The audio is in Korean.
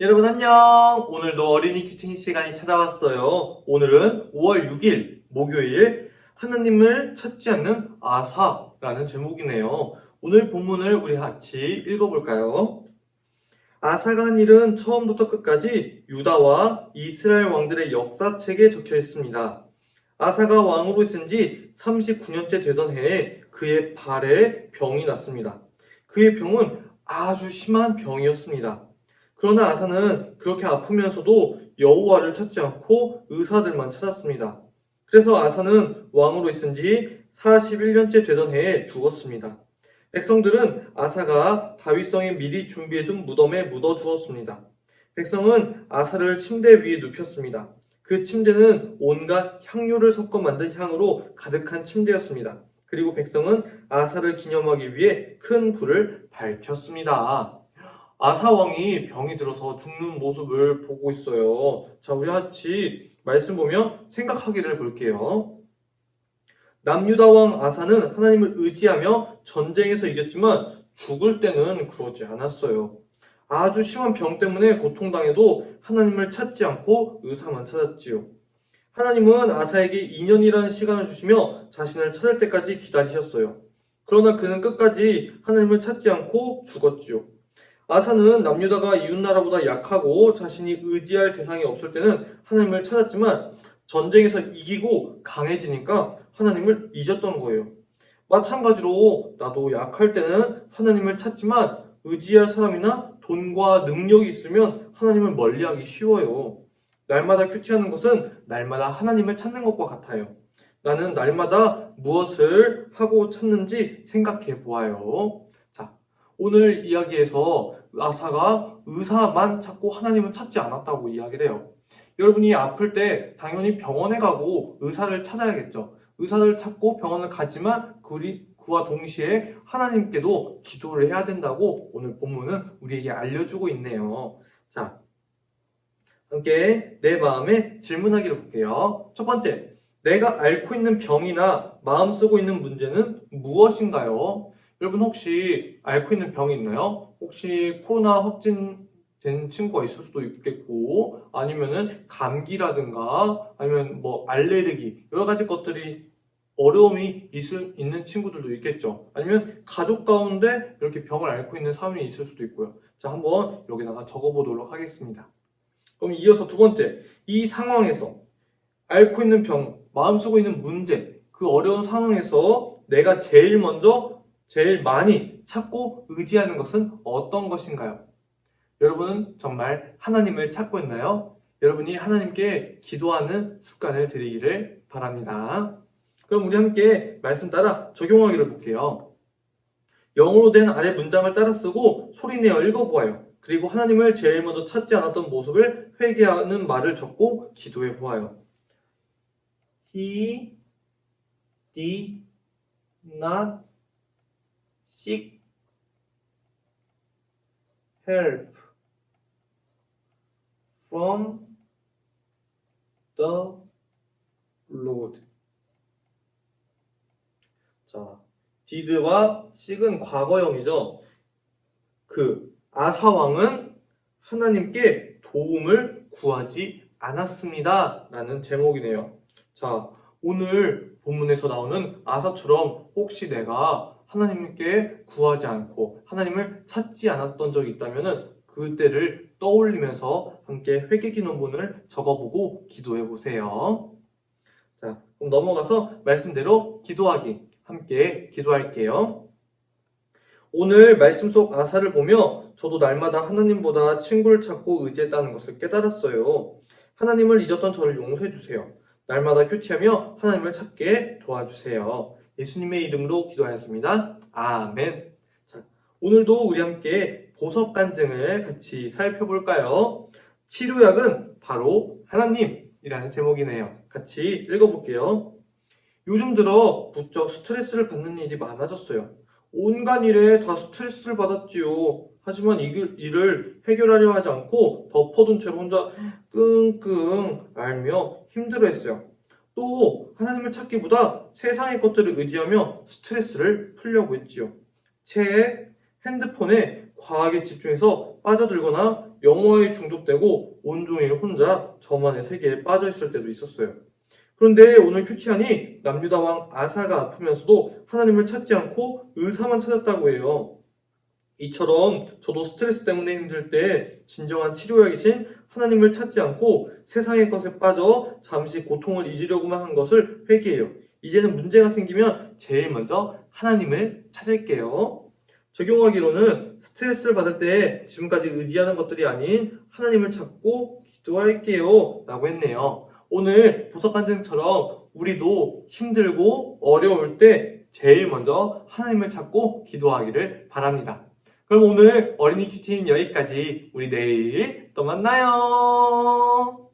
여러분 안녕! 오늘도 어린이 큐팅 시간이 찾아왔어요. 오늘은 5월 6일 목요일 하나님을 찾지 않는 아사라는 제목이네요. 오늘 본문을 우리 같이 읽어볼까요? 아사가 한 일은 처음부터 끝까지 유다와 이스라엘 왕들의 역사책에 적혀 있습니다. 아사가 왕으로 있은 지 39년째 되던 해에 그의 발에 병이 났습니다. 그의 병은 아주 심한 병이었습니다. 그러나 아사는 그렇게 아프면서도 여호와를 찾지 않고 의사들만 찾았습니다. 그래서 아사는 왕으로 있은 지 41년째 되던 해에 죽었습니다. 백성들은 아사가 다윗성에 미리 준비해둔 무덤에 묻어주었습니다. 백성은 아사를 침대 위에 눕혔습니다. 그 침대는 온갖 향료를 섞어 만든 향으로 가득한 침대였습니다. 그리고 백성은 아사를 기념하기 위해 큰 불을 밝혔습니다. 아사 왕이 병이 들어서 죽는 모습을 보고 있어요. 자, 우리 같이 말씀 보며 생각하기를 볼게요. 남유다 왕 아사는 하나님을 의지하며 전쟁에서 이겼지만 죽을 때는 그러지 않았어요. 아주 심한 병 때문에 고통당해도 하나님을 찾지 않고 의사만 찾았지요. 하나님은 아사에게 2년이라는 시간을 주시며 자신을 찾을 때까지 기다리셨어요. 그러나 그는 끝까지 하나님을 찾지 않고 죽었지요. 아사는 남유다가 이웃나라보다 약하고 자신이 의지할 대상이 없을 때는 하나님을 찾았지만 전쟁에서 이기고 강해지니까 하나님을 잊었던 거예요. 마찬가지로 나도 약할 때는 하나님을 찾지만 의지할 사람이나 돈과 능력이 있으면 하나님을 멀리하기 쉬워요. 날마다 큐티하는 것은 날마다 하나님을 찾는 것과 같아요. 나는 날마다 무엇을 하고 찾는지 생각해 보아요. 자, 오늘 이야기에서 아사가 의사만 찾고 하나님은 찾지 않았다고 이야기를 해요. 여러분이 아플 때 당연히 병원에 가고 의사를 찾아야겠죠. 의사를 찾고 병원을 가지만 그와 동시에 하나님께도 기도를 해야 된다고 오늘 본문은 우리에게 알려주고 있네요. 자, 함께 내 마음에 질문하기를 볼게요. 첫 번째, 내가 앓고 있는 병이나 마음 쓰고 있는 문제는 무엇인가요? 여러분 혹시 앓고 있는 병이 있나요? 혹시 코로나 확진된 친구가 있을 수도 있겠고, 아니면은 감기라든가, 아니면 뭐 알레르기, 여러 가지 것들이 어려움이 있는 친구들도 있겠죠. 아니면 가족 가운데 이렇게 병을 앓고 있는 사람이 있을 수도 있고요. 자, 한번 여기다가 적어보도록 하겠습니다. 그럼 이어서 두 번째, 이 상황에서 앓고 있는 병, 마음 쓰고 있는 문제, 그 어려운 상황에서 내가 제일 많이 찾고 의지하는 것은 어떤 것인가요? 여러분은 정말 하나님을 찾고 있나요? 여러분이 하나님께 기도하는 습관을 들이기를 바랍니다. 그럼 우리 함께 말씀 따라 적용하기를 볼게요. 영어로 된 아래 문장을 따라 쓰고 소리내어 읽어보아요. 그리고 하나님을 제일 먼저 찾지 않았던 모습을 회개하는 말을 적고 기도해 보아요. He did not seek help from the Lord. 자, did와 seek은 과거형이죠. 아사 왕은 하나님께 도움을 구하지 않았습니다. 라는 제목이네요. 자, 오늘 본문에서 나오는 아사처럼 혹시 내가 하나님께 구하지 않고 하나님을 찾지 않았던 적이 있다면 그때를 떠올리면서 함께 회개 기도문을 적어보고 기도해 보세요. 자, 그럼 넘어가서 말씀대로 기도하기 함께 기도할게요. 오늘 말씀 속 아사를 보며 저도 날마다 하나님보다 친구를 찾고 의지했다는 것을 깨달았어요. 하나님을 잊었던 저를 용서해 주세요. 날마다 큐티하며 하나님을 찾게 도와주세요. 예수님의 이름으로 기도하였습니다. 아멘. 자, 오늘도 우리 함께 보석 간증을 같이 살펴볼까요? 치료약은 바로 하나님이라는 제목이네요. 같이 읽어볼게요. 요즘 들어 부쩍 스트레스를 받는 일이 많아졌어요. 온갖 일에 다 스트레스를 받았지요. 하지만 일을 해결하려 하지 않고 덮어둔 채로 혼자 끙끙 앓며 힘들어했어요. 또 하나님을 찾기보다 세상의 것들을 의지하며 스트레스를 풀려고 했지요. 책, 핸드폰에 과학에 집중해서 빠져들거나 영화에 중독되고 온종일 혼자 저만의 세계에 빠져 있을 때도 있었어요. 그런데 오늘 큐티안이 남유다 왕 아사가 아프면서도 하나님을 찾지 않고 의사만 찾았다고 해요. 이처럼 저도 스트레스 때문에 힘들 때 진정한 치료약이신 하나님을 찾지 않고 세상의 것에 빠져 잠시 고통을 잊으려고만 한 것을 회개해요. 이제는 문제가 생기면 제일 먼저 하나님을 찾을게요. 적용하기로는 스트레스를 받을 때 지금까지 의지하는 것들이 아닌 하나님을 찾고 기도할게요 라고 했네요. 오늘 보석 간증처럼 우리도 힘들고 어려울 때 제일 먼저 하나님을 찾고 기도하기를 바랍니다. 그럼 오늘 어린이 큐티는 여기까지. 우리 내일 또 만나요.